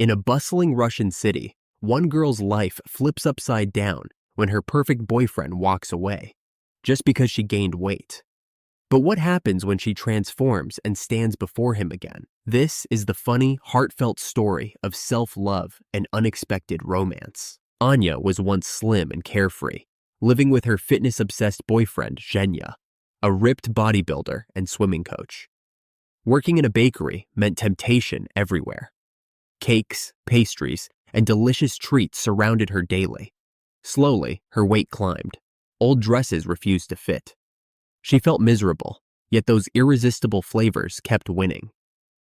In a bustling Russian city, one girl's life flips upside down when her perfect boyfriend walks away, just because she gained weight. But what happens when she transforms and stands before him again? This is the funny, heartfelt story of self-love and unexpected romance. Anya was once slim and carefree, living with her fitness-obsessed boyfriend, Zhenya, a ripped bodybuilder and swimming coach. Working in a bakery meant temptation everywhere. Cakes, pastries, and delicious treats surrounded her daily. Slowly, her weight climbed. Old dresses refused to fit. She felt miserable, yet those irresistible flavors kept winning.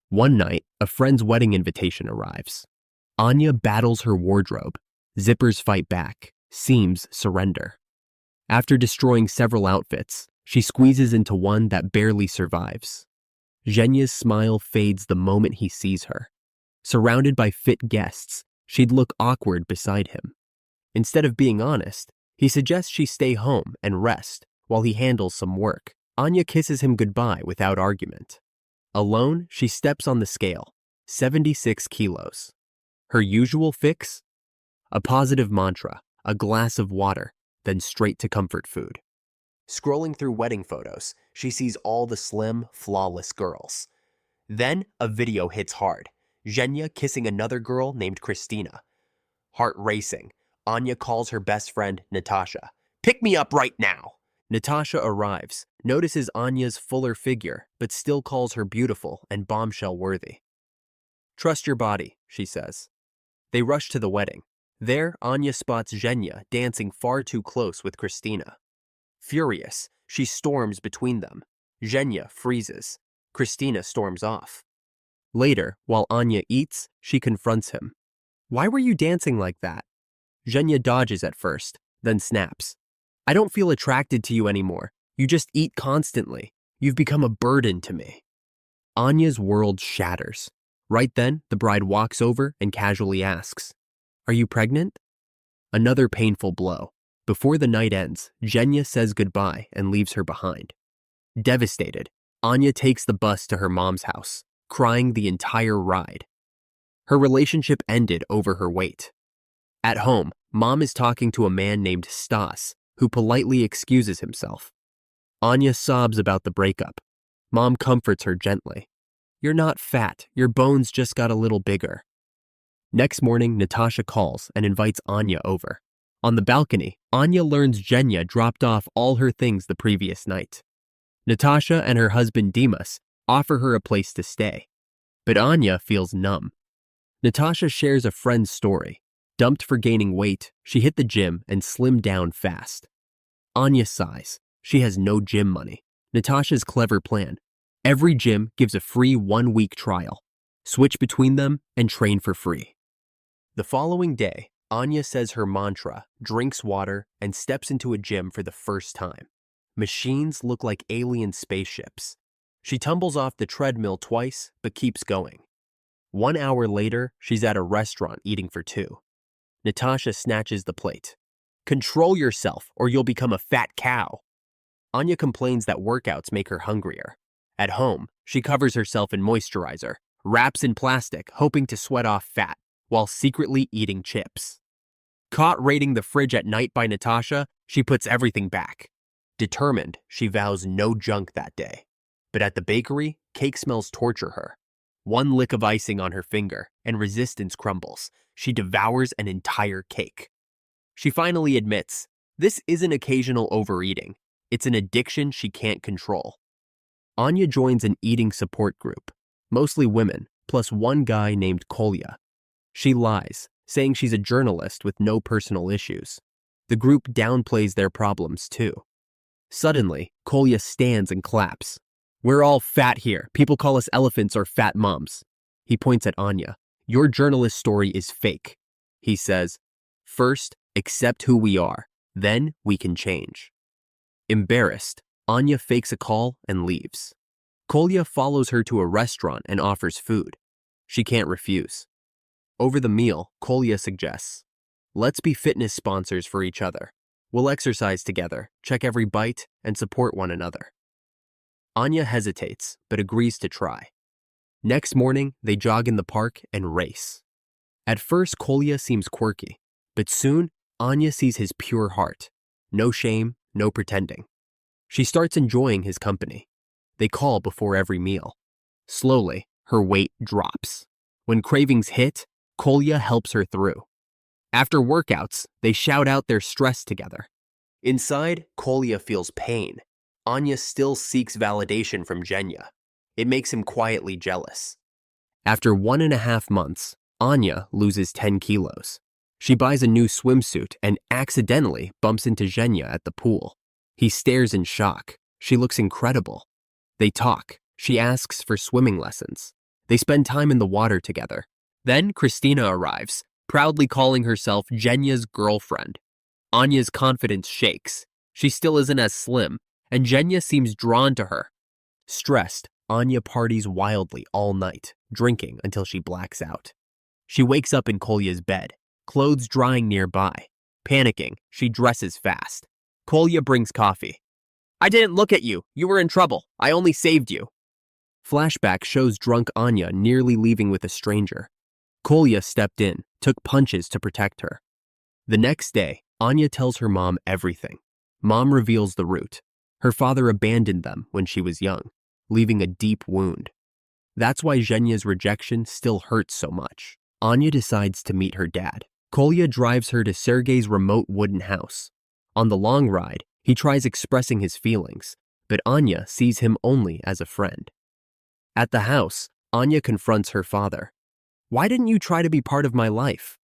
One night, a friend's wedding invitation arrives. Anya battles her wardrobe. Zippers fight back. Seams surrender. After destroying several outfits, she squeezes into one that barely survives. Zhenya's smile fades the moment he sees her. Surrounded by fit guests, she'd look awkward beside him. Instead of being honest, he suggests she stay home and rest while he handles some work. Anya kisses him goodbye without argument. Alone, she steps on the scale, 76 kilos. Her usual fix? A positive mantra, a glass of water, then straight to comfort food. Scrolling through wedding photos, she sees all the slim, flawless girls. Then, a video hits hard. Zhenya kissing another girl named Christina. Heart racing, Anya calls her best friend, Natasha. "Pick me up right now!" Natasha arrives, notices Anya's fuller figure, but still calls her beautiful and bombshell-worthy. "Trust your body," she says. They rush to the wedding. There, Anya spots Zhenya dancing far too close with Christina. Furious, she storms between them. Zhenya freezes. Christina storms off. Later, while Anya eats, she confronts him. "Why were you dancing like that?" Zhenya dodges at first, then snaps. "I don't feel attracted to you anymore. You just eat constantly. You've become a burden to me." Anya's world shatters. Right then, the bride walks over and casually asks, "Are you pregnant?" Another painful blow. Before the night ends, Zhenya says goodbye and leaves her behind. Devastated, Anya takes the bus to her mom's house, crying the entire ride. Her relationship ended over her weight. At home, Mom is talking to a man named Stas, who politely excuses himself. Anya sobs about the breakup. Mom comforts her gently. "You're not fat, your bones just got a little bigger." Next morning, Natasha calls and invites Anya over. On the balcony, Anya learns Zhenya dropped off all her things the previous night. Natasha and her husband Dimas offer her a place to stay, but Anya feels numb. Natasha shares a friend's story. Dumped for gaining weight, she hit the gym and slimmed down fast. Anya sighs. She has no gym money. Natasha's clever plan. Every gym gives a free 1-week trial. Switch between them and train for free. The following day, Anya says her mantra, drinks water, and steps into a gym for the first time. Machines look like alien spaceships. She tumbles off the treadmill twice, but keeps going. 1 hour later, she's at a restaurant eating for 2. Natasha snatches the plate. "Control yourself, or you'll become a fat cow." Anya complains that workouts make her hungrier. At home, she covers herself in moisturizer, wraps in plastic, hoping to sweat off fat, while secretly eating chips. Caught raiding the fridge at night by Natasha, she puts everything back. Determined, she vows no junk that day. But at the bakery, cake smells torture her. 1 lick of icing on her finger, and resistance crumbles. She devours an entire cake. She finally admits, this isn't occasional overeating. It's an addiction she can't control. Anya joins an eating support group, mostly women, plus one guy named Kolya. She lies, saying she's a journalist with no personal issues. The group downplays their problems too. Suddenly, Kolya stands and claps. "We're all fat here. People call us elephants or fat moms." He points at Anya. "Your journalist story is fake." He says, "First, accept who we are. Then we can change." Embarrassed, Anya fakes a call and leaves. Kolya follows her to a restaurant and offers food. She can't refuse. Over the meal, Kolya suggests, "Let's be fitness sponsors for each other. We'll exercise together, check every bite, and support one another." Anya hesitates, but agrees to try. Next morning, they jog in the park and race. At first, Kolya seems quirky, but soon, Anya sees his pure heart. No shame, no pretending. She starts enjoying his company. They call before every meal. Slowly, her weight drops. When cravings hit, Kolya helps her through. After workouts, they shout out their stress together. Inside, Kolya feels pain. Anya still seeks validation from Genya. It makes him quietly jealous. After 1.5 months, Anya loses 10 kilos. She buys a new swimsuit and accidentally bumps into Genya at the pool. He stares in shock. She looks incredible. They talk. She asks for swimming lessons. They spend time in the water together. Then Christina arrives, proudly calling herself Genya's girlfriend. Anya's confidence shakes. She still isn't as slim, and Genya seems drawn to her. Stressed, Anya parties wildly all night, drinking until she blacks out. She wakes up in Kolya's bed, clothes drying nearby. Panicking, she dresses fast. Kolya brings coffee. "I didn't look at you. You were in trouble. I only saved you." Flashback shows drunk Anya nearly leaving with a stranger. Kolya stepped in, took punches to protect her. The next day, Anya tells her mom everything. Mom reveals the root. Her father abandoned them when she was young, leaving a deep wound. That's why Genya's rejection still hurts so much. Anya decides to meet her dad. Kolya drives her to Sergei's remote wooden house. On the long ride, he tries expressing his feelings, but Anya sees him only as a friend. At the house, Anya confronts her father. "Why didn't you try to be part of my life?"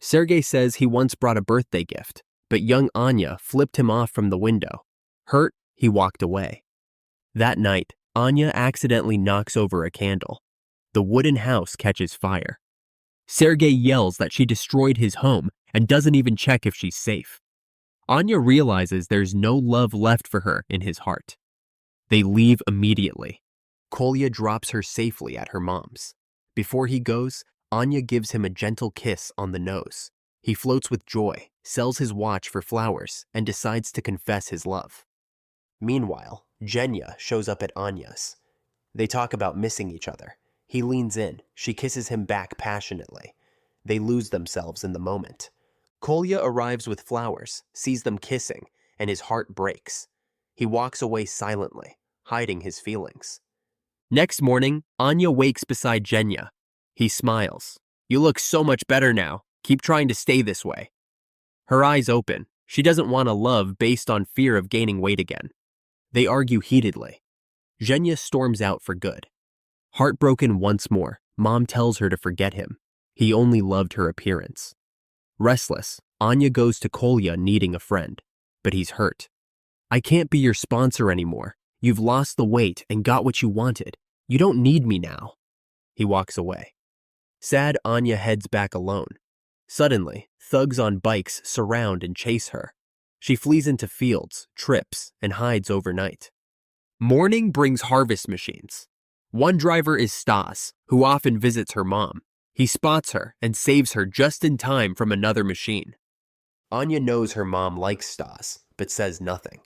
Sergei says he once brought a birthday gift, but young Anya flipped him off from the window. Hurt, he walked away. That night, Anya accidentally knocks over a candle. The wooden house catches fire. Sergei yells that she destroyed his home and doesn't even check if she's safe. Anya realizes there's no love left for her in his heart. They leave immediately. Kolya drops her safely at her mom's. Before he goes, Anya gives him a gentle kiss on the nose. He floats with joy, sells his watch for flowers, and decides to confess his love. Meanwhile, Genya shows up at Anya's. They talk about missing each other. He leans in. She kisses him back passionately. They lose themselves in the moment. Kolya arrives with flowers, sees them kissing, and his heart breaks. He walks away silently, hiding his feelings. Next morning, Anya wakes beside Genya. He smiles. "You look so much better now. Keep trying to stay this way." Her eyes open. She doesn't want a love based on fear of gaining weight again. They argue heatedly. Genya storms out for good. Heartbroken once more, Mom tells her to forget him. He only loved her appearance. Restless, Anya goes to Kolya needing a friend, but he's hurt. "I can't be your sponsor anymore. You've lost the weight and got what you wanted. You don't need me now." He walks away. Sad, Anya heads back alone. Suddenly, thugs on bikes surround and chase her. She flees into fields, trips, and hides overnight. Morning brings harvest machines. One driver is Stas, who often visits her mom. He spots her and saves her just in time from another machine. Anya knows her mom likes Stas, but says nothing.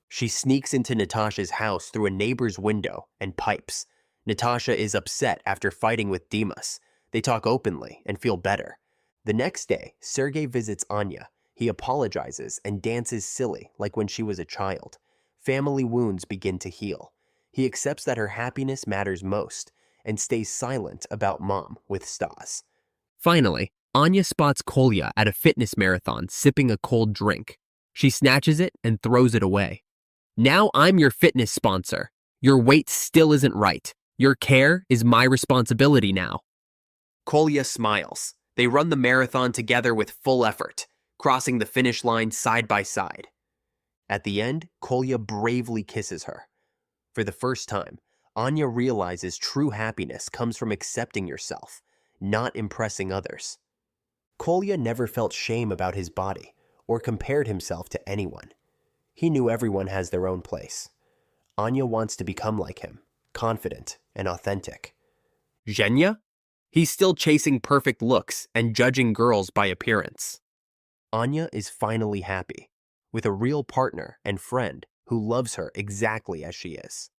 She sneaks into Natasha's house through a neighbor's window and pipes. Natasha is upset after fighting with Dimas. They talk openly and feel better. The next day, Sergei visits Anya. He apologizes and dances silly like when she was a child. Family wounds begin to heal. He accepts that her happiness matters most and stays silent about Mom with Stas. Finally, Anya spots Kolya at a fitness marathon sipping a cold drink. She snatches it and throws it away. "Now I'm your fitness sponsor. Your weight still isn't right. Your care is my responsibility now." Kolya smiles. They run the marathon together with full effort, crossing the finish line side by side. At the end, Kolya bravely kisses her. For the first time, Anya realizes true happiness comes from accepting yourself, not impressing others. Kolya never felt shame about his body or compared himself to anyone. He knew everyone has their own place. Anya wants to become like him, confident and authentic. Genya? He's still chasing perfect looks and judging girls by appearance. Anya is finally happy, with a real partner and friend who loves her exactly as she is.